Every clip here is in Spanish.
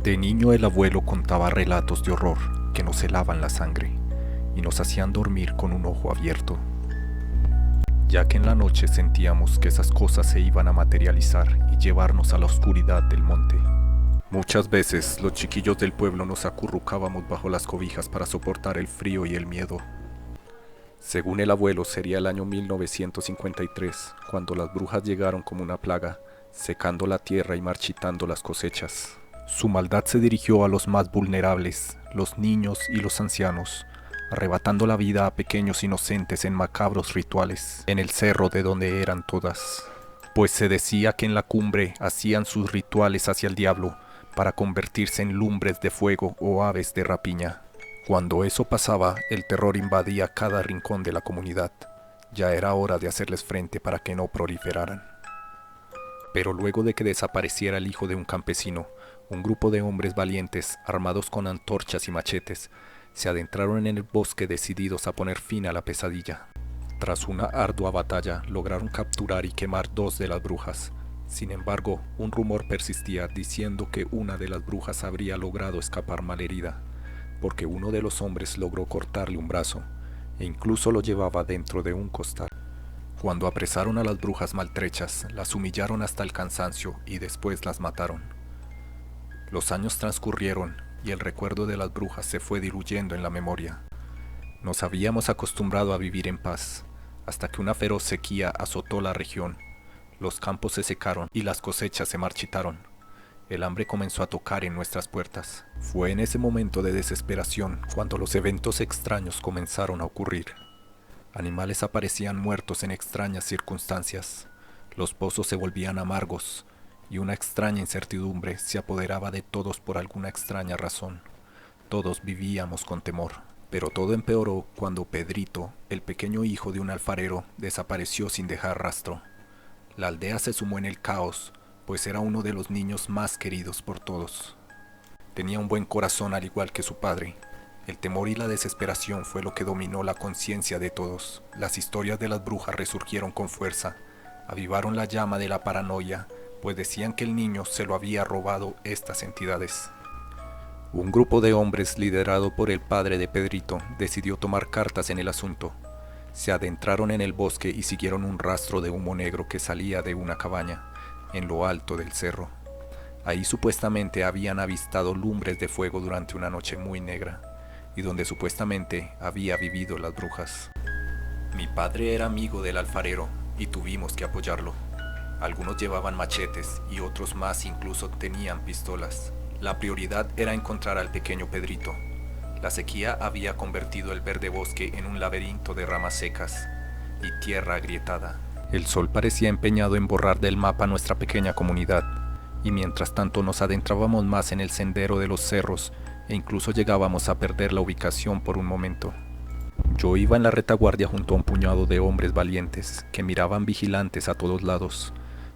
De niño el abuelo contaba relatos de horror que nos helaban la sangre y nos hacían dormir con un ojo abierto, ya que en la noche sentíamos que esas cosas se iban a materializar y llevarnos a la oscuridad del monte. Muchas veces los chiquillos del pueblo nos acurrucábamos bajo las cobijas para soportar el frío y el miedo. Según el abuelo, sería el año 1953, cuando las brujas llegaron como una plaga, secando la tierra y marchitando las cosechas. Su maldad se dirigió a los más vulnerables, los niños y los ancianos, arrebatando la vida a pequeños inocentes en macabros rituales, en el cerro de donde eran todas. Pues se decía que en la cumbre hacían sus rituales hacia el diablo para convertirse en lumbres de fuego o aves de rapiña. Cuando eso pasaba, el terror invadía cada rincón de la comunidad. Ya era hora de hacerles frente para que no proliferaran. Pero luego de que desapareciera el hijo de un campesino, un grupo de hombres valientes, armados con antorchas y machetes, se adentraron en el bosque decididos a poner fin a la pesadilla. Tras una ardua batalla, lograron capturar y quemar 2 de las brujas. Sin embargo, un rumor persistía diciendo que una de las brujas habría logrado escapar malherida, porque uno de los hombres logró cortarle un brazo, e incluso lo llevaba dentro de un costal. Cuando apresaron a las brujas maltrechas, las humillaron hasta el cansancio y después las mataron. Los años transcurrieron y el recuerdo de las brujas se fue diluyendo en la memoria. Nos habíamos acostumbrado a vivir en paz, hasta que una feroz sequía azotó la región. Los campos se secaron y las cosechas se marchitaron. El hambre comenzó a tocar en nuestras puertas. Fue en ese momento de desesperación cuando los eventos extraños comenzaron a ocurrir. Animales aparecían muertos en extrañas circunstancias. Los pozos se volvían amargos y una extraña incertidumbre se apoderaba de todos por alguna extraña razón. Todos vivíamos con temor. Pero todo empeoró cuando Pedrito, el pequeño hijo de un alfarero, desapareció sin dejar rastro. La aldea se sumó en el caos, pues era uno de los niños más queridos por todos. Tenía un buen corazón al igual que su padre. El temor y la desesperación fue lo que dominó la conciencia de todos. Las historias de las brujas resurgieron con fuerza, avivaron la llama de la paranoia, pues decían que el niño se lo había robado estas entidades. Un grupo de hombres liderado por el padre de Pedrito decidió tomar cartas en el asunto. Se adentraron en el bosque y siguieron un rastro de humo negro que salía de una cabaña en lo alto del cerro. Ahí supuestamente habían avistado lumbres de fuego durante una noche muy negra, y donde supuestamente había vivido las brujas. Mi padre era amigo del alfarero y tuvimos que apoyarlo. Algunos llevaban machetes y otros más incluso tenían pistolas. La prioridad era encontrar al pequeño Pedrito. La sequía había convertido el verde bosque en un laberinto de ramas secas y tierra agrietada. El sol parecía empeñado en borrar del mapa nuestra pequeña comunidad, y mientras tanto nos adentrábamos más en el sendero de los cerros e incluso llegábamos a perder la ubicación por un momento. Yo iba en la retaguardia junto a un puñado de hombres valientes que miraban vigilantes a todos lados.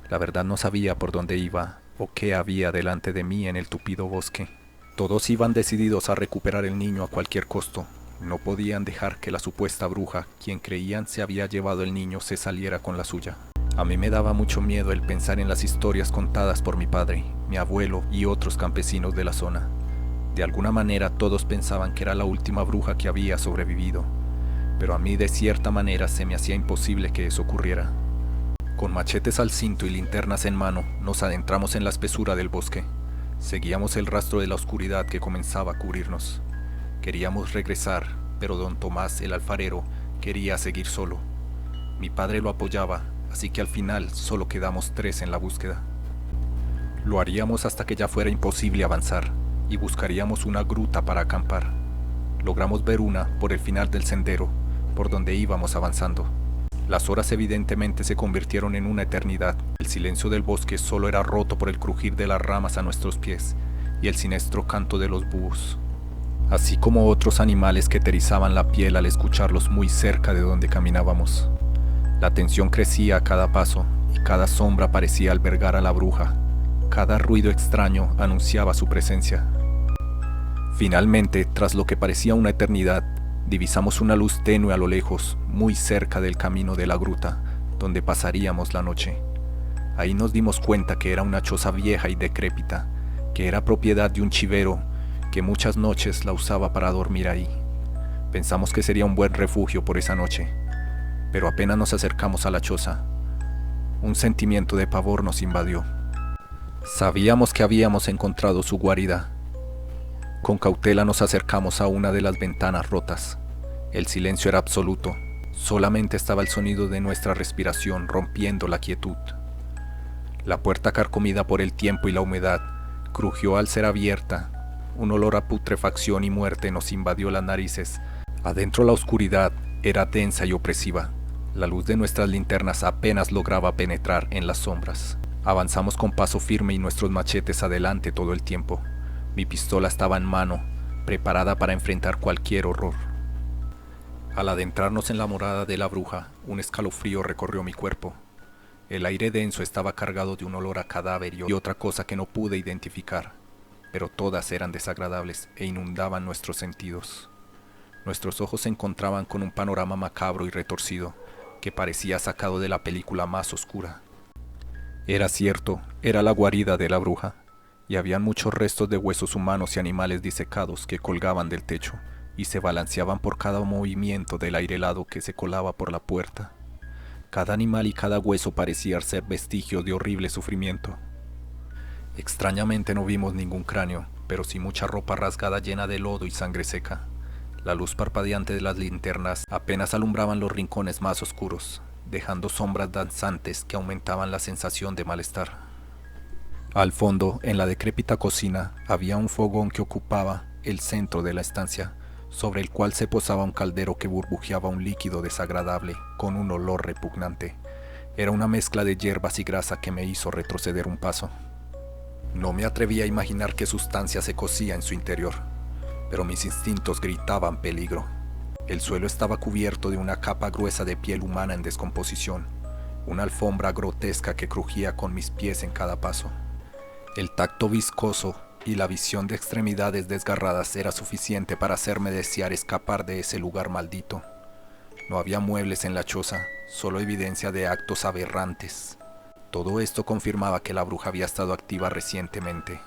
La verdad no sabía por dónde iba o qué había delante de mí en el tupido bosque. Todos iban decididos a recuperar el niño a cualquier costo. No podían dejar que la supuesta bruja, quien creían se había llevado el niño, se saliera con la suya. A mí me daba mucho miedo el pensar en las historias contadas por mi padre, mi abuelo y otros campesinos de la zona. De alguna manera todos pensaban que era la última bruja que había sobrevivido, pero a mí de cierta manera se me hacía imposible que eso ocurriera. Con machetes al cinto y linternas en mano, nos adentramos en la espesura del bosque. Seguíamos el rastro de la oscuridad que comenzaba a cubrirnos. Queríamos regresar, pero don Tomás, el alfarero, quería seguir solo. Mi padre lo apoyaba, así que al final solo quedamos 3 en la búsqueda. Lo haríamos hasta que ya fuera imposible avanzar, y buscaríamos una gruta para acampar. Logramos ver una por el final del sendero, por donde íbamos avanzando. Las horas evidentemente se convirtieron en una eternidad. El silencio del bosque solo era roto por el crujir de las ramas a nuestros pies y el siniestro canto de los búhos, así como otros animales que te erizaban la piel al escucharlos muy cerca de donde caminábamos. La tensión crecía a cada paso y cada sombra parecía albergar a la bruja. Cada ruido extraño anunciaba su presencia. Finalmente, tras lo que parecía una eternidad, divisamos una luz tenue a lo lejos, muy cerca del camino de la gruta, donde pasaríamos la noche. Ahí nos dimos cuenta que era una choza vieja y decrépita, que era propiedad de un chivero que muchas noches la usaba para dormir ahí. Pensamos que sería un buen refugio por esa noche, pero apenas nos acercamos a la choza, un sentimiento de pavor nos invadió. Sabíamos que habíamos encontrado su guarida. Con cautela nos acercamos a una de las ventanas rotas. El silencio era absoluto, solamente estaba el sonido de nuestra respiración rompiendo la quietud. La puerta carcomida por el tiempo y la humedad crujió al ser abierta. Un olor a putrefacción y muerte nos invadió las narices. Adentro la oscuridad era densa y opresiva. La luz de nuestras linternas apenas lograba penetrar en las sombras. Avanzamos con paso firme y nuestros machetes adelante todo el tiempo. Mi pistola estaba en mano, preparada para enfrentar cualquier horror. Al adentrarnos en la morada de la bruja, un escalofrío recorrió mi cuerpo. El aire denso estaba cargado de un olor a cadáver y otra cosa que no pude identificar, pero todas eran desagradables e inundaban nuestros sentidos. Nuestros ojos se encontraban con un panorama macabro y retorcido, que parecía sacado de la película más oscura. Era cierto, era la guarida de la bruja, y habían muchos restos de huesos humanos y animales disecados que colgaban del techo y se balanceaban por cada movimiento del aire helado que se colaba por la puerta. Cada animal y cada hueso parecía ser vestigio de horrible sufrimiento. Extrañamente no vimos ningún cráneo, pero sí mucha ropa rasgada llena de lodo y sangre seca. La luz parpadeante de las linternas apenas alumbraban los rincones más oscuros, dejando sombras danzantes que aumentaban la sensación de malestar. Al fondo, en la decrépita cocina, había un fogón que ocupaba el centro de la estancia, sobre el cual se posaba un caldero que burbujeaba un líquido desagradable, con un olor repugnante. Era una mezcla de hierbas y grasa que me hizo retroceder un paso. No me atreví a imaginar qué sustancia se cocía en su interior, pero mis instintos gritaban peligro. El suelo estaba cubierto de una capa gruesa de piel humana en descomposición, una alfombra grotesca que crujía con mis pies en cada paso. El tacto viscoso y la visión de extremidades desgarradas era suficiente para hacerme desear escapar de ese lugar maldito. No había muebles en la choza, solo evidencia de actos aberrantes. Todo esto confirmaba que la bruja había estado activa recientemente.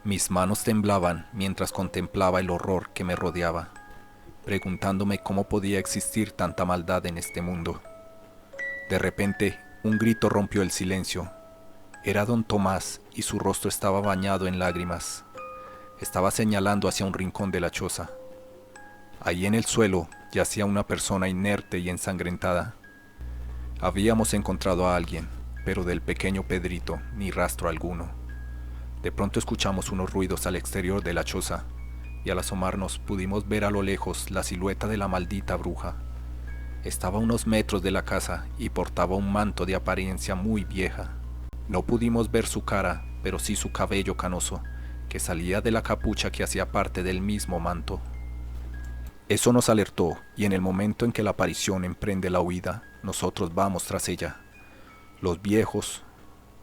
Mis manos temblaban mientras contemplaba el horror que me rodeaba, preguntándome cómo podía existir tanta maldad en este mundo. De repente, un grito rompió el silencio. Era don Tomás y su rostro estaba bañado en lágrimas. Estaba señalando hacia un rincón de la choza. Allí en el suelo yacía una persona inerte y ensangrentada. Habíamos encontrado a alguien, pero del pequeño Pedrito ni rastro alguno. De pronto escuchamos unos ruidos al exterior de la choza, y al asomarnos pudimos ver a lo lejos la silueta de la maldita bruja. Estaba a unos metros de la casa y portaba un manto de apariencia muy vieja. No pudimos ver su cara, pero sí su cabello canoso, que salía de la capucha que hacía parte del mismo manto. Eso nos alertó, y en el momento en que la aparición emprende la huida, nosotros vamos tras ella. Los viejos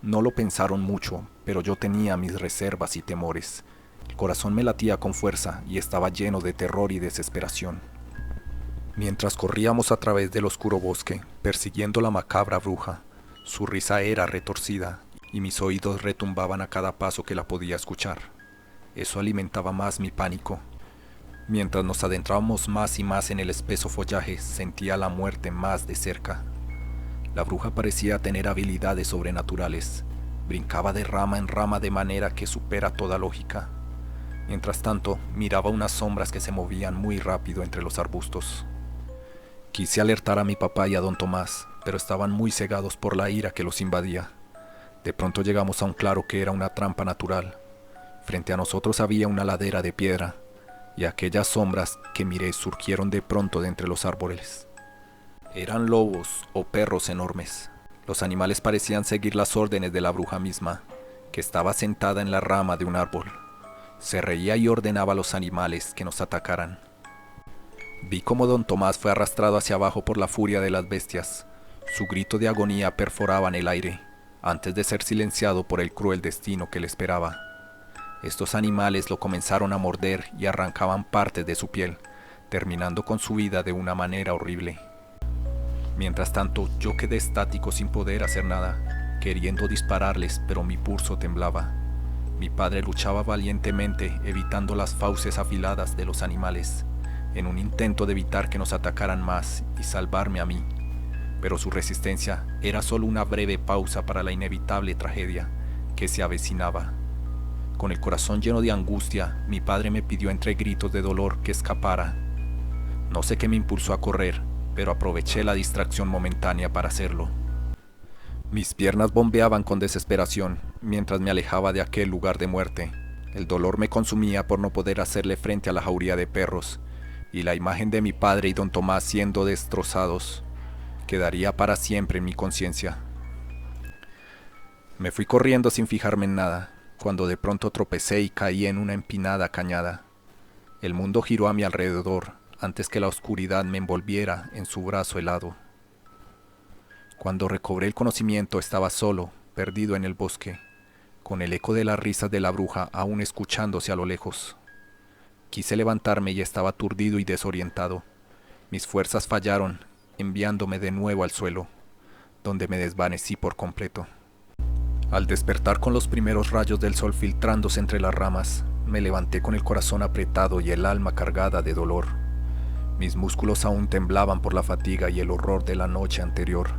no lo pensaron mucho, pero yo tenía mis reservas y temores. El corazón me latía con fuerza y estaba lleno de terror y desesperación. Mientras corríamos a través del oscuro bosque, persiguiendo la macabra bruja, su risa era retorcida y mis oídos retumbaban a cada paso que la podía escuchar. Eso alimentaba más mi pánico. Mientras nos adentrábamos más y más en el espeso follaje, sentía la muerte más de cerca. La bruja parecía tener habilidades sobrenaturales. Brincaba de rama en rama de manera que supera toda lógica. Mientras tanto, miraba unas sombras que se movían muy rápido entre los arbustos. Quise alertar a mi papá y a don Tomás, pero estaban muy cegados por la ira que los invadía. De pronto llegamos a un claro que era una trampa natural. Frente a nosotros había una ladera de piedra, y aquellas sombras que miré surgieron de pronto de entre los árboles. Eran lobos o perros enormes. Los animales parecían seguir las órdenes de la bruja misma, que estaba sentada en la rama de un árbol. Se reía y ordenaba a los animales que nos atacaran. Vi cómo don Tomás fue arrastrado hacia abajo por la furia de las bestias. Su grito de agonía perforaba en el aire, antes de ser silenciado por el cruel destino que le esperaba. Estos animales lo comenzaron a morder y arrancaban partes de su piel, terminando con su vida de una manera horrible. Mientras tanto, yo quedé estático sin poder hacer nada, queriendo dispararles, pero mi pulso temblaba. Mi padre luchaba valientemente evitando las fauces afiladas de los animales, en un intento de evitar que nos atacaran más y salvarme a mí, pero su resistencia era solo una breve pausa para la inevitable tragedia que se avecinaba. Con el corazón lleno de angustia, mi padre me pidió entre gritos de dolor que escapara. No sé qué me impulsó a correr, pero aproveché la distracción momentánea para hacerlo. Mis piernas bombeaban con desesperación mientras me alejaba de aquel lugar de muerte. El dolor me consumía por no poder hacerle frente a la jauría de perros, y la imagen de mi padre y don Tomás siendo destrozados quedaría para siempre en mi conciencia. Me fui corriendo sin fijarme en nada, cuando de pronto tropecé y caí en una empinada cañada. El mundo giró a mi alrededor antes que la oscuridad me envolviera en su brazo helado. Cuando recobré el conocimiento estaba solo, perdido en el bosque, con el eco de las risas de la bruja aún escuchándose a lo lejos. Quise levantarme y estaba aturdido y desorientado. Mis fuerzas fallaron, enviándome de nuevo al suelo, donde me desvanecí por completo. Al despertar con los primeros rayos del sol filtrándose entre las ramas, me levanté con el corazón apretado y el alma cargada de dolor. Mis músculos aún temblaban por la fatiga y el horror de la noche anterior.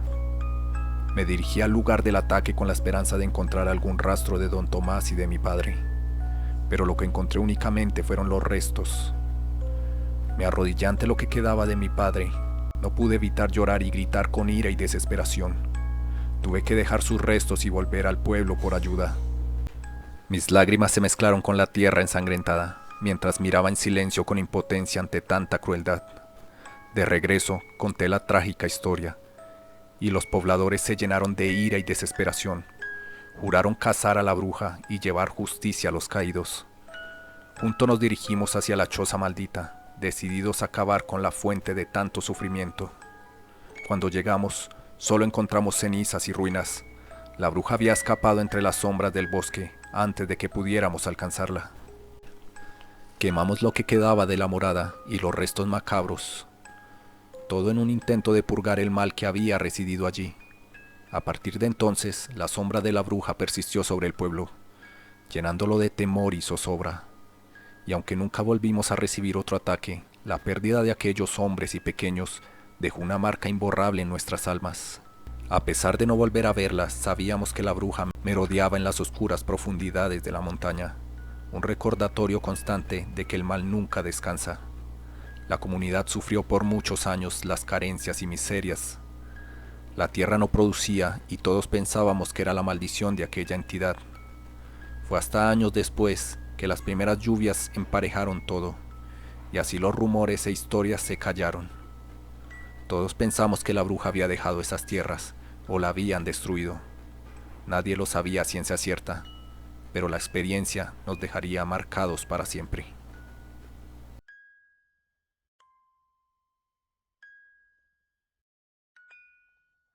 Me dirigí al lugar del ataque con la esperanza de encontrar algún rastro de don Tomás y de mi padre, pero lo que encontré únicamente fueron los restos. Me arrodillé ante lo que quedaba de mi padre. No pude evitar llorar y gritar con ira y desesperación. Tuve que dejar sus restos y volver al pueblo por ayuda. Mis lágrimas se mezclaron con la tierra ensangrentada, mientras miraba en silencio con impotencia ante tanta crueldad. De regreso, conté la trágica historia, y los pobladores se llenaron de ira y desesperación. Juraron cazar a la bruja y llevar justicia a los caídos. Juntos nos dirigimos hacia la choza maldita, decididos a acabar con la fuente de tanto sufrimiento. Cuando llegamos, solo encontramos cenizas y ruinas. La bruja había escapado entre las sombras del bosque antes de que pudiéramos alcanzarla. Quemamos lo que quedaba de la morada y los restos macabros, todo en un intento de purgar el mal que había residido allí. A partir de entonces, la sombra de la bruja persistió sobre el pueblo, llenándolo de temor y zozobra. Y aunque nunca volvimos a recibir otro ataque, la pérdida de aquellos hombres y pequeños dejó una marca imborrable en nuestras almas. A pesar de no volver a verlas, sabíamos que la bruja merodeaba en las oscuras profundidades de la montaña, un recordatorio constante de que el mal nunca descansa. La comunidad sufrió por muchos años las carencias y miserias. La tierra no producía y todos pensábamos que era la maldición de aquella entidad. Fue hasta años después que las primeras lluvias emparejaron todo, y así los rumores e historias se callaron. Todos pensamos que la bruja había dejado esas tierras o la habían destruido. Nadie lo sabía a ciencia cierta, pero la experiencia nos dejaría marcados para siempre.